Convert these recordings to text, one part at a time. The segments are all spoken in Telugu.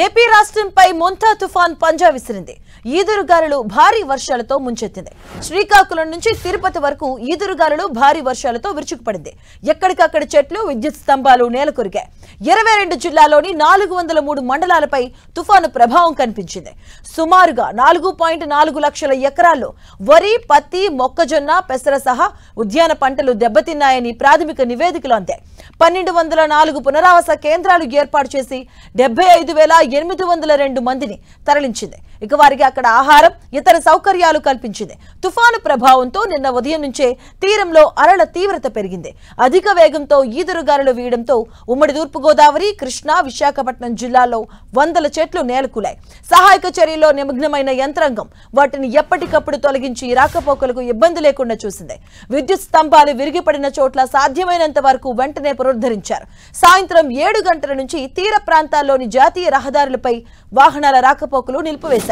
ఏపీ రాష్ట్రంపై మొంతా తుఫాన్ పంజా విసిరింది. ఈదురుగాలులు భారీ వర్షాలతో ముంచెత్తింది. శ్రీకాకుళం నుంచి తిరుపతి వరకు ఈదురుగాలులు భారీ వర్షాలతో విరుచుకుపడింది. ఎక్కడికక్కడ చెట్లు, విద్యుత్ స్తంభాలు నేలకొరిగాయి. 22 జిల్లాల్లోని 403 మండలాలపై తుఫాను ప్రభావం కనిపించింది. సుమారుగా 4.4 లక్షల ఎకరాల్లో వరి, పత్తి, మొక్కజొన్న, పెసర సహా ఉద్యాన పంటలు దెబ్బతిన్నాయని ప్రాథమిక నివేదికలు అందాయి. 1204 పునరావాస కేంద్రాలు ఏర్పాటు చేసి 75,802 మందిని తరలించింది. ఇక వారికి అక్కడ ఆహారం, ఇతర సౌకర్యాలు కల్పించింది. తుఫాను ప్రభావంతో నిన్న ఉదయం నుంచే తీరంలో అలల తీవ్రత పెరిగింది. అధిక వేగంతో ఈదురుగాలులు వీయడంతో ఉమ్మడి తూర్పుగోదావరి, కృష్ణా, విశాఖపట్నం జిల్లాల్లో వందల చెట్లు నేలకూలాయి. సహాయక చర్యల్లో నిమగ్నమైన యంత్రాంగం వాటిని ఎప్పటికప్పుడు తొలగించి రాకపోకలకు ఇబ్బంది లేకుండా చూసింది. విద్యుత్ స్తంభాలు విరిగిపడిన చోట్ల సాధ్యమైనంత వరకు వెంటనే పునరుద్ధరించారు. సాయంత్రం 7 గంటల నుంచి తీర ప్రాంతాల్లోని జాతీయ రహదారులపై వాహనాల రాకపోకలు నిలిపివేశారు.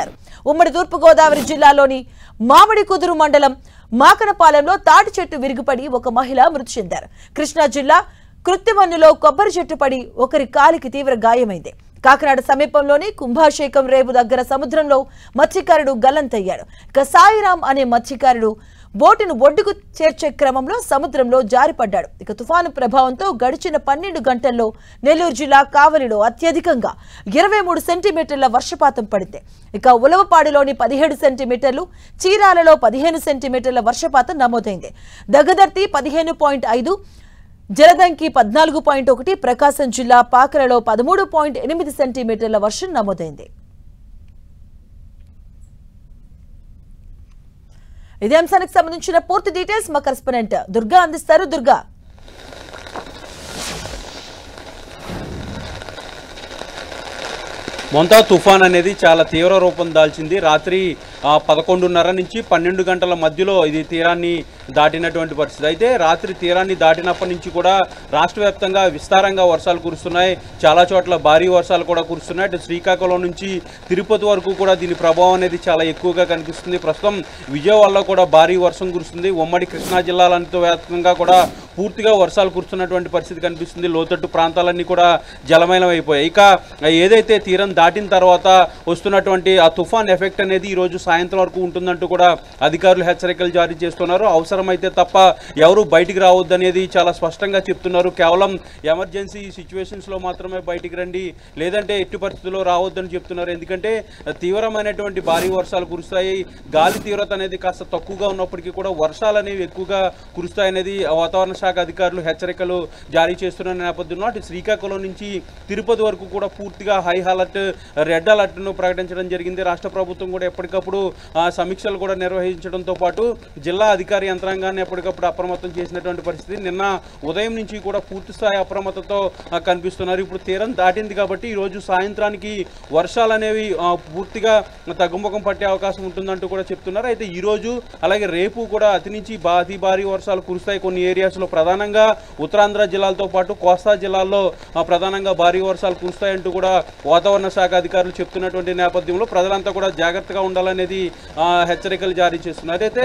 ఉమ్మడి తూర్పుగోదావరి జిల్లాలోని మామిడి కుదురు మండలం మాకనపాలెంలో తాటి చెట్టు విరిగిపడి ఒక మహిళ మృతి చెందారు. కృష్ణా జిల్లా కృత్తిమన్నులో కొబ్బరి చెట్టు పడి ఒకరి కాలికి తీవ్ర గాయమైంది. కాకినాడ సమీపంలోని కుంభాశేఖం రేవు దగ్గర సముద్రంలో మత్స్యకారుడు గల్లంతయ్యాడు. ఇక సాయిరాం అనే మత్స్యకారుడు బోటును ఒడ్డుకు చేర్చే క్రమంలో సముద్రంలో జారిపడ్డాడు. ఇక తుఫాను ప్రభావంతో గడిచిన 12 గంటల్లో నెల్లూరు జిల్లా కావలిలో అత్యధికంగా 23 సెంటీమీటర్ల వర్షపాతం పడింది. ఇక ఉలవపాడులోని 17 సెంటీమీటర్లు, చీరాలలో 15 సెంటీమీటర్ల వర్షపాతం నమోదైంది. దగదర్తి 15.5, జలదంకి 14.1, ప్రకాశం జిల్లా పాకలలో 13.8 సెంటీమీటర్ల వర్షం నమోదైంది. ఇదే అంశానికి సంబంధించిన పూర్తి డీటెయిల్స్ మా కరెస్పాండెంట్ దుర్గా అందిస్తారు. దుర్గా, మొంతా తుఫాన్ అనేది చాలా తీవ్ర రూపం దాల్చింది. రాత్రి 11:30 నుంచి 12 గంటల మధ్యలో ఇది తీరాన్ని దాటినటువంటి పరిస్థితి. అయితే రాత్రి తీరాన్ని దాటినప్పటి నుంచి కూడా రాష్ట్ర వ్యాప్తంగా విస్తారంగా వర్షాలు కురుస్తున్నాయి. చాలా చోట్ల భారీ వర్షాలు కూడా కురుస్తున్నాయి. అటు శ్రీకాకుళం నుంచి తిరుపతి వరకు కూడా దీని ప్రభావం అనేది చాలా ఎక్కువగా కనిపిస్తుంది. ప్రస్తుతం విజయవాడలో కూడా భారీ వర్షం కురుస్తుంది. ఉమ్మడి కృష్ణా జిల్లాలతో వ్యాప్తంగా కూడా పూర్తిగా వర్షాలు కురుస్తున్నటువంటి పరిస్థితి కనిపిస్తుంది. లోతట్టు ప్రాంతాలన్నీ కూడా జలమయం అయిపోయాయి. ఇక ఏదైతే తీరం దాటిన తర్వాత వస్తున్నటువంటి ఆ తుఫాన్ ఎఫెక్ట్ అనేది ఈరోజు సాయంత్రం వరకు ఉంటుందంటూ కూడా అధికారులు హెచ్చరికలు జారీ చేస్తున్నారు. అవసరమైతే తప్ప ఎవరు బయటికి రావద్దు అనేది చాలా స్పష్టంగా చెప్తున్నారు. కేవలం ఎమర్జెన్సీ సిచ్యువేషన్స్లో మాత్రమే బయటికి రండి, లేదంటే ఎట్టి పరిస్థితుల్లో రావద్దని చెప్తున్నారు. ఎందుకంటే తీవ్రమైనటువంటి భారీ వర్షాలు కురుస్తాయి. గాలి తీవ్రత అనేది కాస్త తక్కువగా ఉన్నప్పటికీ కూడా వర్షాలు అనేవి ఎక్కువగా కురుస్తాయనేది వాతావరణ శాఖ అధికారులు హెచ్చరికలు జారీ చేస్తున్న నేపథ్యంలో అటు శ్రీకాకుళం నుంచి తిరుపతి వరకు కూడా పూర్తిగా హై అలర్ట్, రెడ్ అలర్ట్ను ప్రకటించడం జరిగింది. రాష్ట్ర ప్రభుత్వం కూడా ఎప్పటికప్పుడు సమీక్షలు కూడా నిర్వహించడంతో పాటు జిల్లా అధికారి యంత్రాంగాన్ని ఎప్పటికప్పుడు అప్రమత్తం చేసినటువంటి పరిస్థితి. నిన్న ఉదయం నుంచి కూడా పూర్తి స్థాయి అప్రమత్తతో కనిపిస్తున్నారు. ఇప్పుడు తీరం దాటింది కాబట్టి ఈరోజు సాయంత్రానికి వర్షాలు అనేవి పూర్తిగా తగ్గుముఖం పట్టే అవకాశం ఉంటుందంటూ కూడా చెప్తున్నారు. అయితే ఈరోజు అలాగే రేపు కూడా అతి నుంచి అతి భారీ వర్షాలు కురుస్తాయి. కొన్ని ఏరియాస్లో ప్రధానంగా ఉత్తరాంధ్ర జిల్లాలతో పాటు కోస్తా జిల్లాల్లో ప్రధానంగా భారీ వర్షాలు కురుస్తాయంటూ కూడా వాతావరణ శాఖ అధికారులు చెప్తున్నటువంటి నేపథ్యంలో ప్రజలంతా కూడా జాగ్రత్తగా ఉండాలనేది హెచ్చరికలు జారీ చేస్తున్నారు. అయితే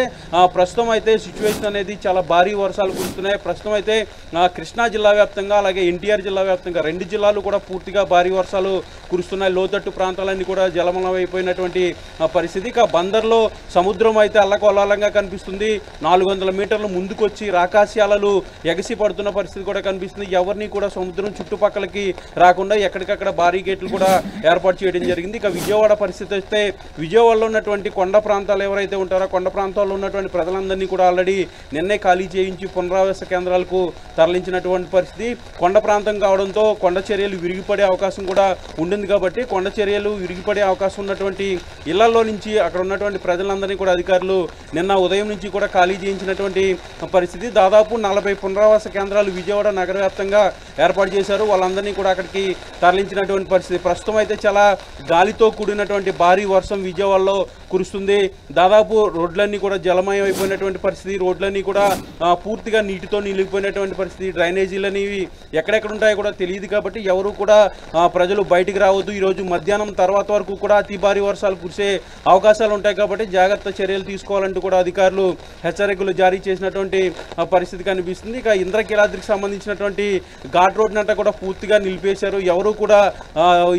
ప్రస్తుతం అయితే సిచ్యువేషన్ అనేది చాలా భారీ వర్షాలు కురుస్తున్నాయి. ప్రస్తుతం అయితే కృష్ణా జిల్లా వ్యాప్తంగా అలాగే ఎన్టీఆర్ జిల్లా వ్యాప్తంగా 2 జిల్లాలు కూడా పూర్తిగా భారీ వర్షాలు కురుస్తున్నాయి. లోతట్టు ప్రాంతాలన్నీ కూడా జలమయం అయిపోయినటువంటి పరిస్థితి. ఇక బందర్లో సముద్రం అయితే అల్లకొల్లాలంగా కనిపిస్తుంది. 400 మీటర్లు ముందుకొచ్చి రాకాశయాలలు ఎగసి పడుతున్న పరిస్థితి కూడా కనిపిస్తుంది. ఎవరిని కూడా సముద్రం చుట్టుపక్కలకి రాకుండా ఎక్కడికక్కడ భారీ గేట్లు కూడా ఏర్పాటు చేయడం జరిగింది. ఇక విజయవాడ పరిస్థితి వస్తే విజయవాడలో ఉన్నటువంటి కొండ ప్రాంతాలు ఎవరైతే ఉంటారో కొండ ప్రాంతాల్లో ఉన్నటువంటి ప్రజలందరినీ కూడా ఆల్రెడీ నిన్నే ఖాళీ చేయించి పునరావాస కేంద్రాలకు తరలించినటువంటి పరిస్థితి. కొండ ప్రాంతం కావడంతో కొండ చర్యలు విరిగిపడే అవకాశం కూడా ఉండింది. కాబట్టి కొండ చర్యలు విరిగిపడే అవకాశం ఉన్నటువంటి ఇళ్లలో నుంచి అక్కడ ఉన్నటువంటి ప్రజలందరినీ కూడా అధికారులు నిన్న ఉదయం నుంచి కూడా ఖాళీ చేయించినటువంటి పరిస్థితి. దాదాపు 40 పునరావాస కేంద్రాలు విజయవాడ నగర వ్యాప్తంగా ఏర్పాటు చేశారు. వాళ్ళందరినీ కూడా అక్కడికి తరలించినటువంటి పరిస్థితి. ప్రస్తుతం అయితే చాలా గాలితో కూడినటువంటి భారీ వర్షం విజయవాడలో కురుస్తుంది. దాదాపు రోడ్లన్నీ కూడా జలమయం అయిపోయినటువంటి పరిస్థితి, రోడ్లన్నీ కూడా పూర్తిగా నీటితో నిలిగిపోయినటువంటి పరిస్థితి. డ్రైనేజీలు అనేవి ఎక్కడెక్కడ ఉంటాయో కూడా తెలియదు కాబట్టి ఎవరు కూడా ప్రజలు బయటికి రావద్దు. ఈరోజు మధ్యాహ్నం తర్వాత వరకు కూడా అతి భారీ వర్షాలు కురిసే అవకాశాలు ఉంటాయి కాబట్టి జాగ్రత్త చర్యలు తీసుకోవాలంటూ కూడా అధికారులు హెచ్చరికలు జారీ చేసినటువంటి పరిస్థితి కనిపిస్తుంది. ఇక ఇంద్రకీలాద్రికి సంబంధించినటువంటి ఘాట్ రోడ్ని అంతా కూడా పూర్తిగా నిలిపేశారు. ఎవరు కూడా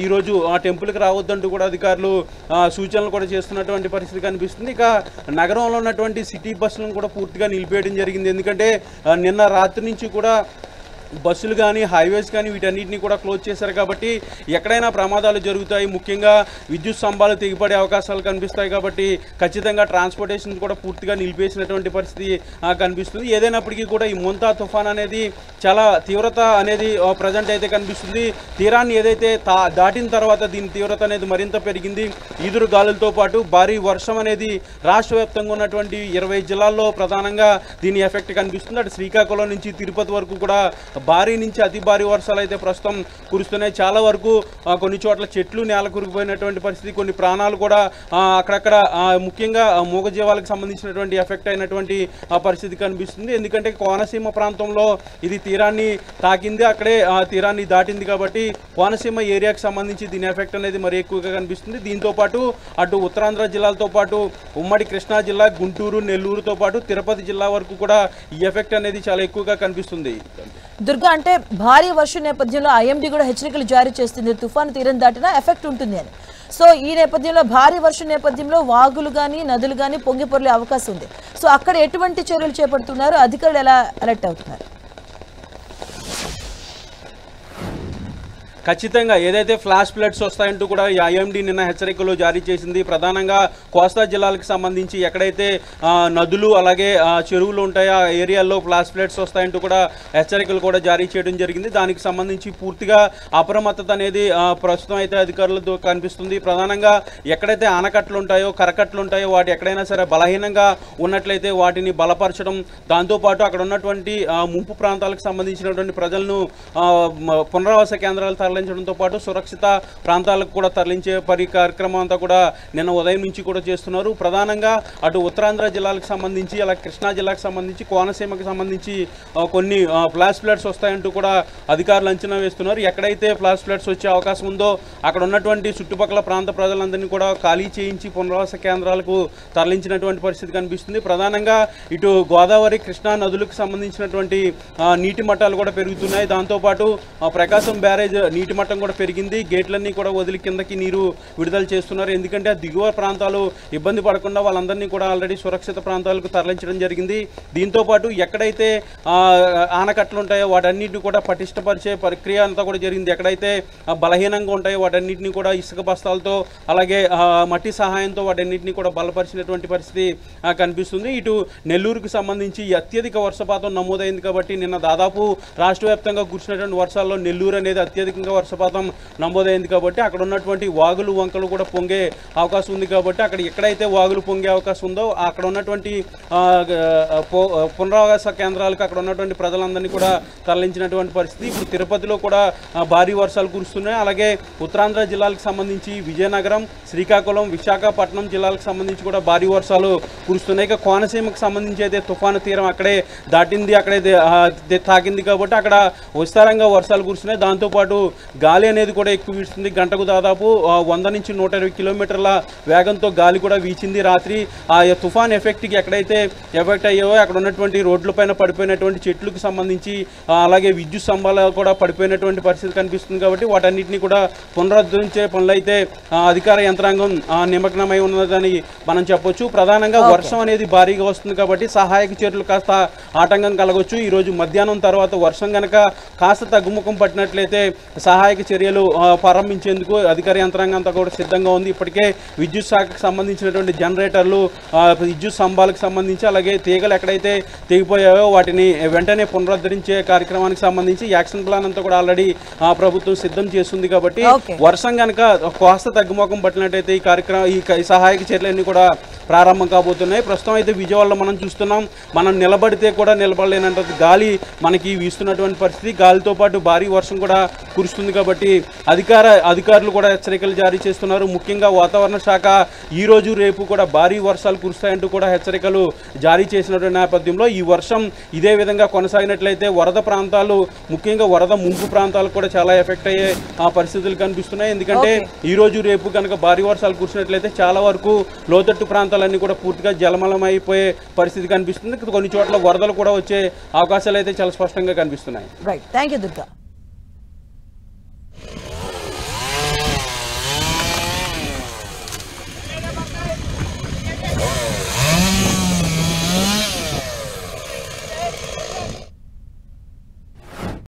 ఈరోజు ఆ టెంపుల్కి రావద్దంటూ కూడా అధికారులు సూచనలు కూడా చేస్తున్నటువంటి పరిస్థితి కనిపిస్తుంది. ఇక నగరంలో ఉన్నటువంటి సిటీ బస్సులను కూడా పూర్తిగా నిలిపేయడం జరిగింది. ఎందుకంటే నిన్న రాత్రి నుంచి కూడా బస్సులు కానీ హైవేస్ కానీ వీటన్నిటిని కూడా క్లోజ్ చేశారు కాబట్టి ఎక్కడైనా ప్రమాదాలు జరుగుతాయి. ముఖ్యంగా విద్యుత్ స్తంభాలు తెగిపడే అవకాశాలు కనిపిస్తాయి కాబట్టి ఖచ్చితంగా ట్రాన్స్పోర్టేషన్ కూడా పూర్తిగా నిలిపేసినటువంటి పరిస్థితి కనిపిస్తుంది. ఏదైనప్పటికీ కూడా ఈ మొంతా తుఫాన్ అనేది చాలా తీవ్రత అనేది ప్రజెంట్ అయితే కనిపిస్తుంది. తీరాన్ని ఏదైతే దాటిన తర్వాత దీని తీవ్రత అనేది మరింత పెరిగింది. ఈదురు గాలులతో పాటు భారీ వర్షం అనేది రాష్ట్ర వ్యాప్తంగా ఉన్నటువంటి 20 జిల్లాల్లో ప్రధానంగా దీని ఎఫెక్ట్ కనిపిస్తుంది. అటు శ్రీకాకుళం నుంచి తిరుపతి వరకు కూడా భారీ నుంచి అతి భారీ వర్షాలు అయితే ప్రస్తుతం కురుస్తున్నాయి. చాలా వరకు కొన్ని చోట్ల చెట్లు నేల కురిగిపోయినటువంటి పరిస్థితి, కొన్ని ప్రాణాలు కూడా అక్కడక్కడ ముఖ్యంగా మూగజీవాలకు సంబంధించినటువంటి ఎఫెక్ట్ అయినటువంటి పరిస్థితి కనిపిస్తుంది. ఎందుకంటే కోనసీమ ప్రాంతంలో ఇది తీరాన్ని తాకింది, అక్కడే తీరాన్ని దాటింది కాబట్టి కోనసీమ ఏరియాకి సంబంధించి దీని ఎఫెక్ట్ అనేది మరి ఎక్కువగా కనిపిస్తుంది. దీంతోపాటు అటు ఉత్తరాంధ్ర జిల్లాలతో పాటు ఉమ్మడి కృష్ణా జిల్లా, గుంటూరు, నెల్లూరుతో పాటు తిరుపతి జిల్లా వరకు కూడా ఈ ఎఫెక్ట్ అనేది చాలా ఎక్కువగా కనిపిస్తుంది. దుర్గా, అంటే భారీ వర్షం నేపథ్యంలో ఐఎండీ కూడా హెచ్చరికలు జారీ చేస్తుంది, తుఫాను తీరం దాటినా ఎఫెక్ట్ ఉంటుంది అని. సో ఈ నేపథ్యంలో భారీ వర్షం నేపథ్యంలో వాగులు కానీ నదులు కానీ పొంగి పొర్లే అవకాశం ఉంది. సో అక్కడ ఎటువంటి చర్యలు చేపడుతున్నారు, అధికారులు ఎలా అలర్ట్ అవుతున్నారు? ఖచ్చితంగా ఏదైతే ఫ్లాష్ ఫ్లడ్స్ వస్తాయంటూ కూడా ఐఎండీ నిన్న హెచ్చరికలు జారీ చేసింది. ప్రధానంగా కోస్తా జిల్లాలకు సంబంధించి ఎక్కడైతే నదులు అలాగే చెరువులు ఉంటాయో ఆ ఏరియాల్లో ఫ్లాష్ ఫ్లడ్స్ వస్తాయంటూ కూడా హెచ్చరికలు కూడా జారీ చేయడం జరిగింది. దానికి సంబంధించి పూర్తిగా అప్రమత్తత అనేది ప్రస్తుతం అయితే అధికారులతో కనిపిస్తుంది. ప్రధానంగా ఎక్కడైతే ఆనకట్లు ఉంటాయో, కరకట్లు ఉంటాయో వాటి ఎక్కడైనా సరే బలహీనంగా ఉన్నట్లయితే వాటిని బలపరచడం, దాంతోపాటు అక్కడ ఉన్నటువంటి ముంపు ప్రాంతాలకు సంబంధించినటువంటి ప్రజలను పునరావాస కేంద్రాలు తరలించడంతో పాటు సురక్షిత ప్రాంతాలకు కూడా తరలించే కార్యక్రమం అంతా కూడా నిన్న ఉదయం నుంచి కూడా చేస్తున్నారు. ప్రధానంగా అటు ఉత్తరాంధ్ర జిల్లాలకు సంబంధించి అలాగే కృష్ణా జిల్లాకు సంబంధించి కోనసీమకు సంబంధించి కొన్ని ఫ్లాష్ ఫ్లడ్స్ వస్తాయంటూ కూడా అధికారులు అంచనా వేస్తున్నారు. ఎక్కడైతే ఫ్లాష్ ఫ్లడ్స్ వచ్చే అవకాశం ఉందో అక్కడ ఉన్నటువంటి చుట్టుపక్కల ప్రాంత ప్రజలందరినీ కూడా ఖాళీ చేయించి పునరావాస కేంద్రాలకు తరలించినటువంటి పరిస్థితి కనిపిస్తుంది. ప్రధానంగా ఇటు గోదావరి, కృష్ణా నదులకు సంబంధించినటువంటి నీటి మట్టాలు కూడా పెరుగుతున్నాయి. దాంతోపాటు ప్రకాశం బ్యారేజ్ నీటి మట్టం కూడా పెరిగింది. గేట్లన్నీ కూడా వదిలి కిందకి నీరు విడుదల చేస్తున్నారు. ఎందుకంటే దిగువ ప్రాంతాలు ఇబ్బంది పడకుండా వాళ్ళందరినీ కూడా ఆల్రెడీ సురక్షిత ప్రాంతాలకు తరలించడం జరిగింది. దీంతోపాటు ఎక్కడైతే ఆనకట్లు ఉంటాయో వాటన్నిటిని కూడా పటిష్టపరిచే ప్రక్రియ అంతా కూడా జరిగింది. ఎక్కడైతే బలహీనంగా ఉంటాయో వాటన్నిటిని కూడా ఇసుక బస్తాలతో అలాగే మట్టి సహాయంతో వాటన్నిటిని కూడా బలపరిచినటువంటి పరిస్థితి కనిపిస్తుంది. ఇటు నెల్లూరుకు సంబంధించి అత్యధిక వర్షపాతం నమోదైంది కాబట్టి నిన్న దాదాపు రాష్ట్ర వ్యాప్తంగా కురిసినటువంటి వర్షాల్లో నెల్లూరు అనేది అత్యధికంగా వర్షపాతం నమోదైంది కాబట్టి అక్కడ ఉన్నటువంటి వాగులు వంకలు కూడా పొంగే అవకాశం ఉంది. కాబట్టి అక్కడ ఎక్కడైతే వాగులు పొంగే అవకాశం ఉందో అక్కడ ఉన్నటువంటి పునరావాస కేంద్రాలకు అక్కడ ఉన్నటువంటి ప్రజలందరినీ కూడా తరలించినటువంటి పరిస్థితి. ఇప్పుడు తిరుపతిలో కూడా భారీ వర్షాలు కురుస్తున్నాయి. అలాగే ఉత్తరాంధ్ర జిల్లాలకు సంబంధించి విజయనగరం, శ్రీకాకుళం, విశాఖపట్నం జిల్లాలకు సంబంధించి కూడా భారీ వర్షాలు కురుస్తున్నాయి. ఇక కోనసీమకు సంబంధించి అయితే తుఫాను తీరం అక్కడే దాటింది, అక్కడే తాకింది కాబట్టి అక్కడ విస్తారంగా వర్షాలు కురుస్తున్నాయి. దాంతోపాటు గాలి అనేది కూడా ఎక్కువ వీస్తుంది. గంటకు దాదాపు 100 నుంచి 120 కిలోమీటర్ల వేగంతో గాలి కూడా వీచింది. రాత్రి ఆ తుఫాన్ ఎఫెక్ట్కి ఎక్కడైతే ఎఫెక్ట్ అయ్యావో అక్కడ ఉన్నటువంటి రోడ్లపైన పడిపోయినటువంటి చెట్లకు సంబంధించి అలాగే విద్యుత్ స్తంభాలు కూడా పడిపోయినటువంటి పరిస్థితి కనిపిస్తుంది. కాబట్టి వాటన్నిటిని కూడా పునరుద్ధరించే పనులు అయితే అధికార యంత్రాంగం నిమగ్నమై ఉన్నదని మనం చెప్పొచ్చు. ప్రధానంగా వర్షం అనేది భారీగా వస్తుంది కాబట్టి సహాయక చర్యలు కాస్త ఆటంకం కలగొచ్చు. ఈరోజు మధ్యాహ్నం తర్వాత వర్షం కనుక కాస్త తగ్గుముఖం పట్టినట్లయితే సహాయక చర్యలు ప్రారంభించేందుకు అధికార యంత్రాంగం అంతా కూడా సిద్ధంగా ఉంది. ఇప్పటికే విద్యుత్ శాఖకు సంబంధించినటువంటి జనరేటర్లు, విద్యుత్ స్తంభాలకు సంబంధించి అలాగే తీగలు ఎక్కడైతే తెగిపోయాయో వాటిని వెంటనే పునరుద్ధరించే కార్యక్రమానికి సంబంధించి యాక్షన్ ప్లాన్ అంతా కూడా ఆల్రెడీ ప్రభుత్వం సిద్ధం చేస్తుంది. కాబట్టి వర్షం కనుక కాస్త తగ్గుముఖం పట్టినట్టయితే ఈ కార్యక్రమం ఈ సహాయక చర్యలన్నీ కూడా ప్రారంభం కాబోతున్నాయి. ప్రస్తుతం అయితే విజయవాడలో మనం చూస్తున్నాం, మనం నిలబడితే కూడా నిలబడలేనంత గాలి మనకి వీస్తున్నటువంటి పరిస్థితి. గాలితో పాటు భారీ వర్షం కూడా కురుస్తుంది. కనిపిస్తుంది కాబట్టి అధికారులు కూడా హెచ్చరికలు జారీ చేస్తున్నారు. ముఖ్యంగా వాతావరణ శాఖ ఈ రోజు రేపు కూడా భారీ వర్షాలు కురుస్తాయంటూ కూడా హెచ్చరికలు జారీ చేసినటువంటి నేపథ్యంలో ఈ వర్షం ఇదే విధంగా కొనసాగినట్లయితే వరద ప్రాంతాలు, ముఖ్యంగా వరద ముంపు ప్రాంతాలు కూడా చాలా ఎఫెక్ట్ అయ్యే పరిస్థితులు కనిపిస్తున్నాయి. ఎందుకంటే ఈ రోజు రేపు కనుక భారీ వర్షాలు కురిసినట్లయితే చాలా వరకు లోతట్టు ప్రాంతాలన్నీ కూడా పూర్తిగా జలమలం అయిపోయే పరిస్థితి కనిపిస్తుంది. కొన్ని చోట్ల వరదలు కూడా వచ్చే అవకాశాలు అయితే చాలా స్పష్టంగా కనిపిస్తున్నాయి. Right, thank you Durga.